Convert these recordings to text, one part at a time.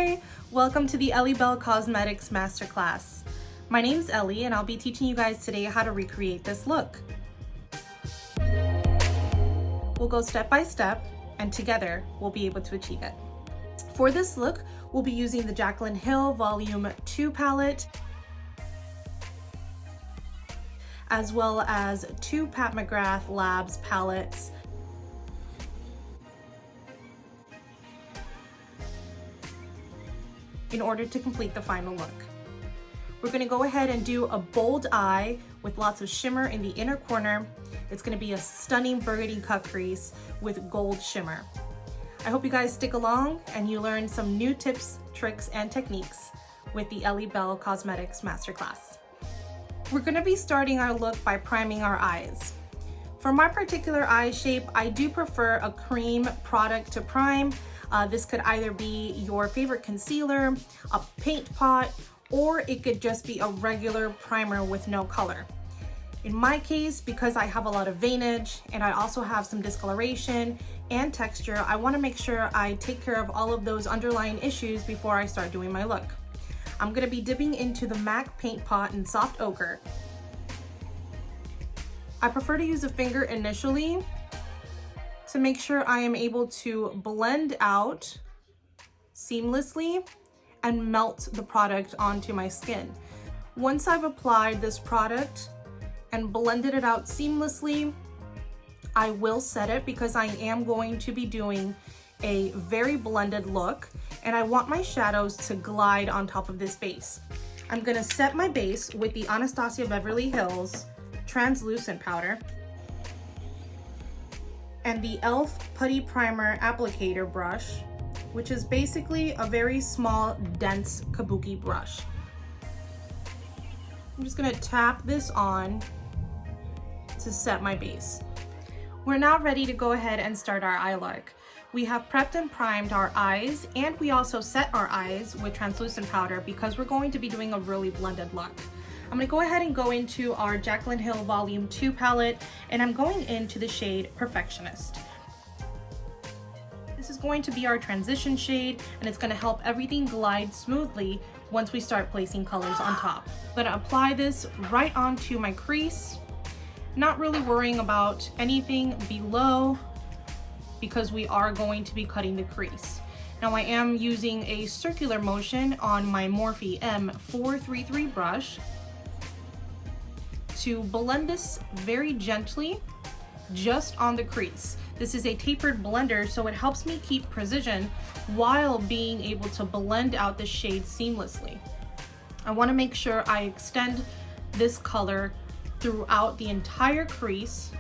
Hi! Welcome to the Ellie Belle Cosmetics Masterclass. My name's Ellie and I'll be teaching you guys today how to recreate this look. We'll go step by step and together we'll be able to achieve it. For this look, we'll be using the Jaclyn Hill Volume 2 palette, as well as two Pat McGrath Labs palettes. In order to complete the final look. We're gonna go ahead and do a bold eye with lots of shimmer in the inner corner. It's gonna be a stunning burgundy cut crease with gold shimmer. I hope you guys stick along and you learn some new tips, tricks, and techniques with the Ellie Belle Cosmetics Masterclass. We're gonna be starting our look by priming our eyes. For my particular eye shape, I do prefer a cream product to prime. This could either be your favorite concealer, a paint pot, or it could just be a regular primer with no color. In my case, because I have a lot of veinage and I also have some discoloration and texture, I want to make sure I take care of all of those underlying issues before I start doing my look. I'm going to be dipping into the MAC paint pot in Soft Ochre. I prefer to use a finger initially to make sure I am able to blend out seamlessly and melt the product onto my skin. Once I've applied this product and blended it out seamlessly, I will set it because I am going to be doing a very blended look and I want my shadows to glide on top of this base. I'm gonna set my base with the Anastasia Beverly Hills translucent powder and the e.l.f. Putty Primer Applicator brush, which is basically a very small, dense kabuki brush. I'm just gonna tap this on to set my base. We're now ready to go ahead and start our eye look. We have prepped and primed our eyes, and we also set our eyes with translucent powder because we're going to be doing a really blended look. I'm gonna go ahead and go into our Jaclyn Hill Volume 2 palette, and I'm going into the shade Perfectionist. This is going to be our transition shade, and it's gonna help everything glide smoothly once we start placing colors on top. I'm gonna apply this right onto my crease, not really worrying about anything below because we are going to be cutting the crease. Now I am using a circular motion on my Morphe M433 brush to blend this very gently just on the crease. This is a tapered blender, so it helps me keep precision while being able to blend out the shade seamlessly. I want to make sure I extend this color throughout the entire crease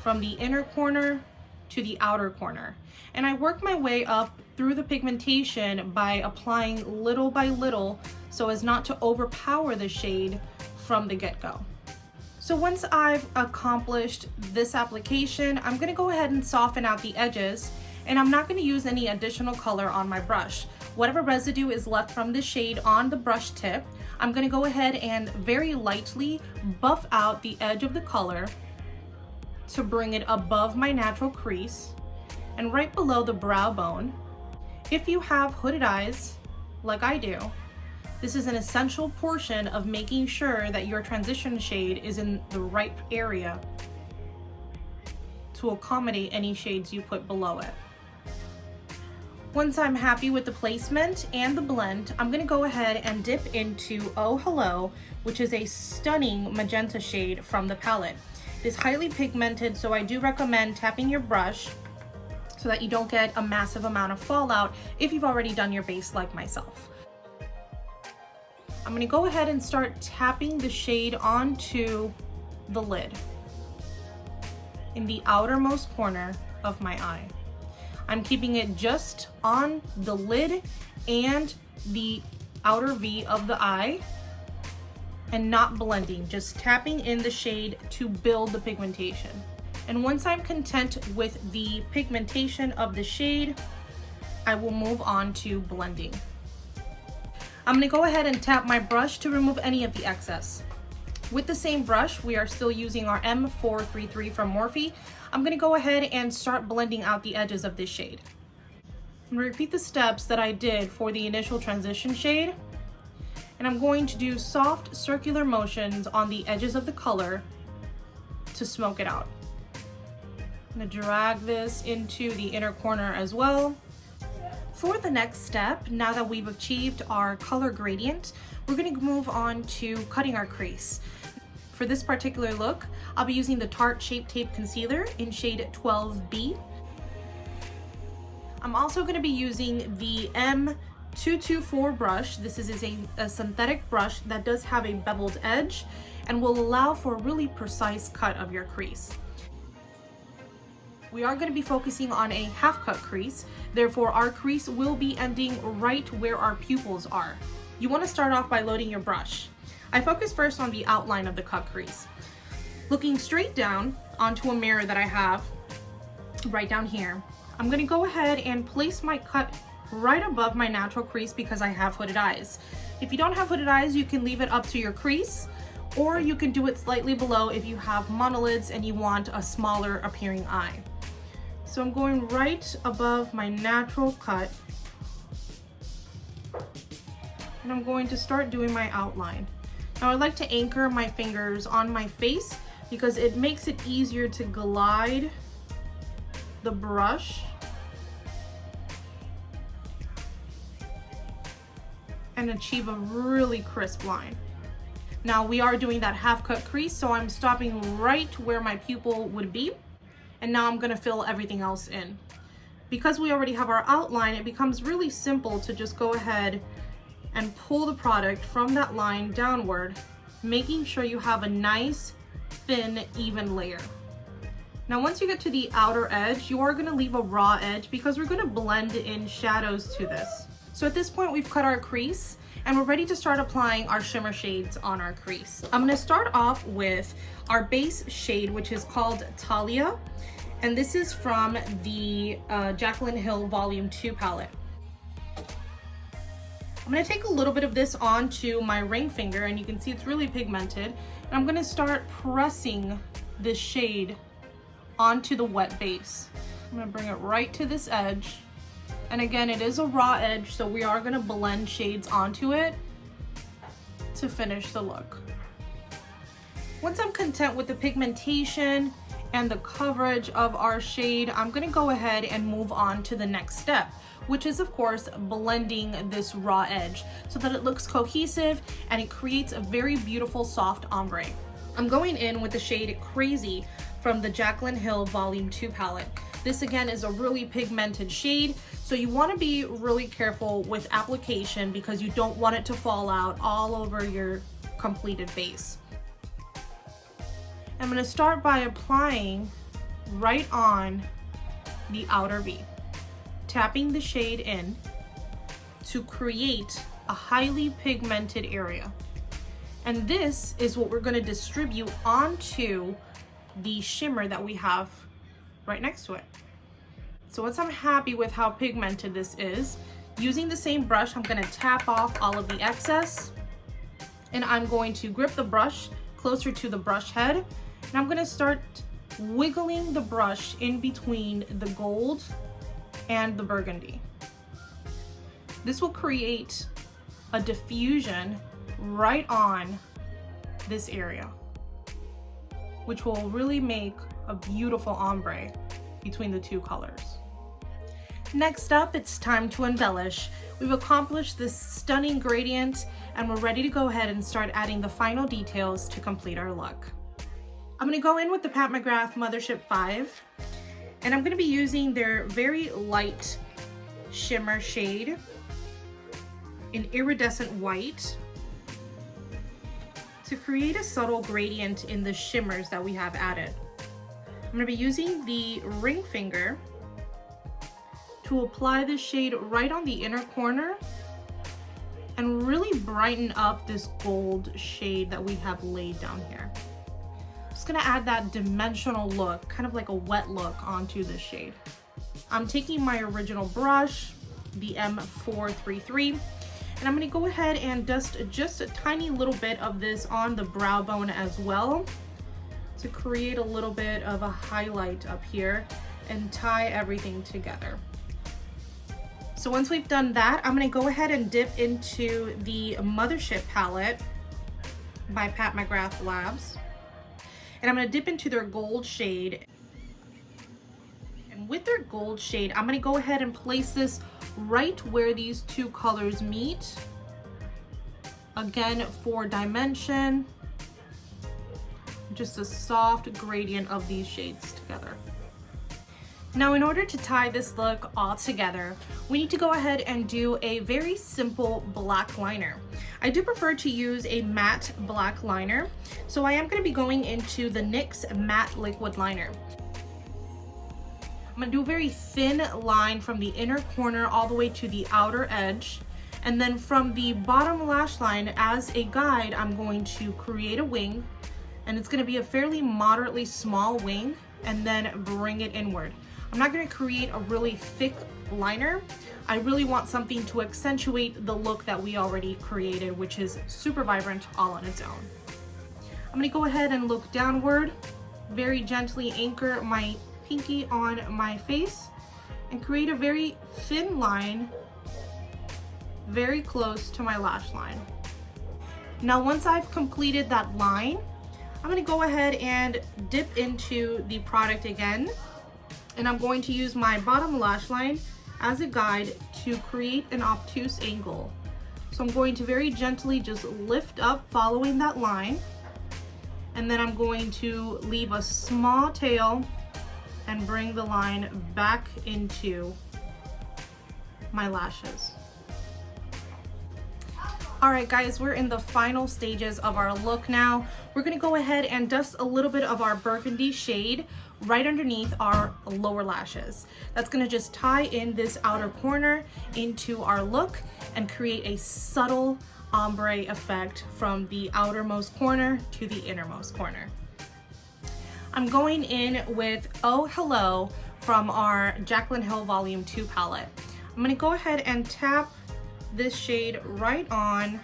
from the inner corner to the outer corner. And I work my way up through the pigmentation by applying little by little so as not to overpower the shade from the get-go. So once I've accomplished this application, I'm gonna go ahead and soften out the edges, and I'm not gonna use any additional color on my brush. Whatever residue is left from the shade on the brush tip, I'm gonna go ahead and very lightly buff out the edge of the color to bring it above my natural crease and right below the brow bone. If you have hooded eyes, like I do, this is an essential portion of making sure that your transition shade is in the right area to accommodate any shades you put below it. Once I'm happy with the placement and the blend, I'm gonna go ahead and dip into Oh Hello, which is a stunning magenta shade from the palette. It is highly pigmented, so I do recommend tapping your brush so that you don't get a massive amount of fallout if you've already done your base like myself. I'm gonna go ahead and start tapping the shade onto the lid in the outermost corner of my eye. I'm keeping it just on the lid and the outer V of the eye and not blending, just tapping in the shade to build the pigmentation. And once I'm content with the pigmentation of the shade, I will move on to blending. I'm gonna go ahead and tap my brush to remove any of the excess. With the same brush, we are still using our M433 from Morphe. I'm gonna go ahead and start blending out the edges of this shade. I'm gonna repeat the steps that I did for the initial transition shade, and I'm going to do soft circular motions on the edges of the color to smoke it out. I'm gonna drag this into the inner corner as well. For the next step, now that we've achieved our color gradient, we're gonna move on to cutting our crease. For this particular look, I'll be using the Tarte Shape Tape Concealer in shade 12B. I'm also going to be using the M224 brush. This is a synthetic brush that does have a beveled edge and will allow for a really precise cut of your crease. We are going to be focusing on a half cut crease, therefore our crease will be ending right where our pupils are. You want to start off by loading your brush. I focus first on the outline of the cut crease. Looking straight down onto a mirror that I have right down here, I'm gonna go ahead and place my cut right above my natural crease because I have hooded eyes. If you don't have hooded eyes, you can leave it up to your crease, or you can do it slightly below if you have monolids and you want a smaller appearing eye. So I'm going right above my natural cut, and I'm going to start doing my outline. Now I like to anchor my fingers on my face because it makes it easier to glide the brush and achieve a really crisp line. Now we are doing that half cut crease, so I'm stopping right where my pupil would be, and now I'm gonna fill everything else in. Because we already have our outline, it becomes really simple to just go ahead and pull the product from that line downward, making sure you have a nice, thin, even layer. Now once you get to the outer edge, you are gonna leave a raw edge because we're gonna blend in shadows to this. So at this point, we've cut our crease and we're ready to start applying our shimmer shades on our crease. I'm gonna start off with our base shade, which is called Talia, and this is from the Jaclyn Hill Volume 2 palette. I'm gonna take a little bit of this onto my ring finger, and you can see it's really pigmented, and I'm gonna start pressing this shade onto the wet base. I'm gonna bring it right to this edge. And again, it is a raw edge, so we are gonna blend shades onto it to finish the look. Once I'm content with the pigmentation and the coverage of our shade, I'm gonna go ahead and move on to the next step, which is of course blending this raw edge so that it looks cohesive and it creates a very beautiful soft ombre. I'm going in with the shade Crazy from the Jaclyn Hill Volume 2 palette. This again is a really pigmented shade, so you want to be really careful with application because you don't want it to fall out all over your completed base. I'm going to start by applying right on the outer V, tapping the shade in to create a highly pigmented area. And this is what we're going to distribute onto the shimmer that we have right next to it. So once I'm happy with how pigmented this is, using the same brush, I'm going to tap off all of the excess, and I'm going to grip the brush closer to the brush head, and I'm going to start wiggling the brush in between the gold and the burgundy. This will create a diffusion right on this area, which will really make a beautiful ombre between the two colors. Next up, it's time to embellish. We've accomplished this stunning gradient and we're ready to go ahead and start adding the final details to complete our look. I'm going to go in with the Pat McGrath Mothership 5, and I'm going to be using their very light shimmer shade in iridescent white to create a subtle gradient in the shimmers that we have added. I'm going to be using the ring finger to apply this shade right on the inner corner and really brighten up this gold shade that we have laid down here. I'm just going to add that dimensional look, kind of like a wet look, onto this shade. I'm taking my original brush, the M433, and I'm going to go ahead and dust just a tiny little bit of this on the brow bone as well to create a little bit of a highlight up here and tie everything together. So once we've done that, I'm gonna go ahead and dip into the Mothership palette by Pat McGrath Labs. And I'm gonna dip into their gold shade. And with their gold shade, I'm gonna go ahead and place this right where these two colors meet. Again, for dimension, just a soft gradient of these shades together. Now, in order to tie this look all together, we need to go ahead and do a very simple black liner. I do prefer to use a matte black liner, so I am going to be going into the NYX Matte Liquid Liner. I'm going to do a very thin line from the inner corner all the way to the outer edge. And then from the bottom lash line, as a guide, I'm going to create a wing, and it's going to be a fairly moderately small wing, and then bring it inward. I'm not going to create a really thick liner. I really want something to accentuate the look that we already created, which is super vibrant all on its own. I'm going to go ahead and look downward, very gently anchor my pinky on my face, and create a very thin line very close to my lash line. Now, once I've completed that line, I'm going to go ahead and dip into the product again, and I'm going to use my bottom lash line as a guide to create an obtuse angle. So I'm going to very gently just lift up following that line, and then I'm going to leave a small tail and bring the line back into my lashes. All right, guys, we're in the final stages of our look now. We're gonna go ahead and dust a little bit of our burgundy shade right underneath our lower lashes. That's gonna just tie in this outer corner into our look and create a subtle ombre effect from the outermost corner to the innermost corner. I'm going in with Oh Hello from our Jaclyn Hill Volume 2 palette. I'm gonna go ahead and tap this shade right on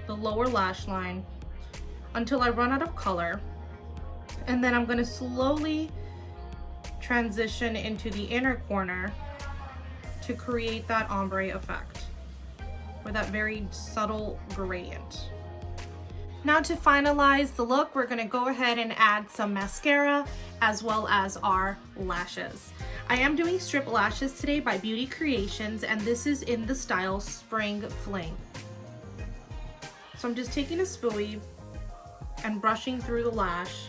the lower lash line until I run out of color, and then I'm going to slowly transition into the inner corner to create that ombre effect with that very subtle gradient. Now, to finalize the look, we're going to go ahead and add some mascara as well as our lashes. I am doing strip lashes today by Beauty Creations, and this is in the style Spring Fling. So I'm just taking a spoolie and brushing through the lash,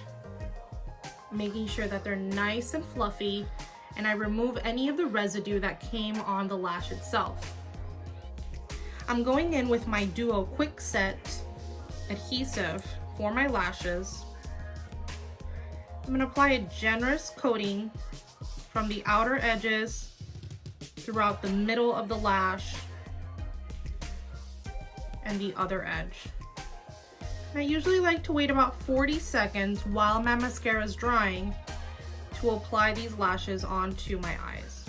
making sure that they're nice and fluffy, and I remove any of the residue that came on the lash itself. I'm going in with my Duo Quick Set adhesive for my lashes. I'm going to apply a generous coating from the outer edges throughout the middle of the lash and the other edge. And I usually like to wait about 40 seconds while my mascara is drying to apply these lashes onto my eyes.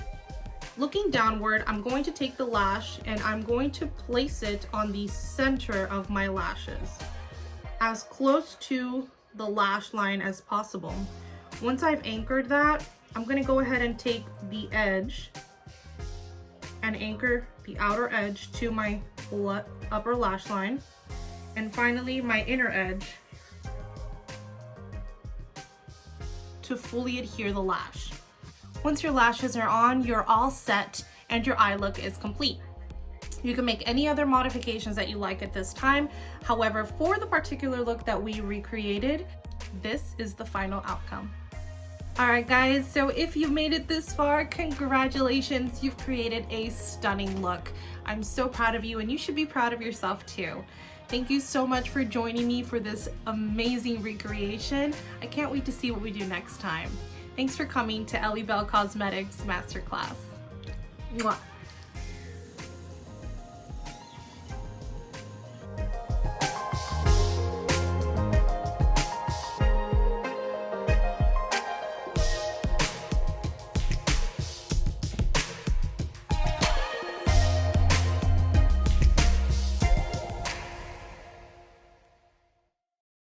Looking downward, I'm going to take the lash and I'm going to place it on the center of my lashes, as close to the lash line as possible. Once I've anchored that, I'm going to go ahead and take the edge and anchor the outer edge to my upper lash line, and finally my inner edge to fully adhere the lash. Once your lashes are on, you're all set and your eye look is complete. You can make any other modifications that you like at this time. However, for the particular look that we recreated, this is the final outcome. All right, guys, so if you've made it this far, congratulations, you've created a stunning look. I'm so proud of you, and you should be proud of yourself too. Thank you so much for joining me for this amazing recreation. I can't wait to see what we do next time. Thanks for coming to Ellie Belle Cosmetics Masterclass. Mwah.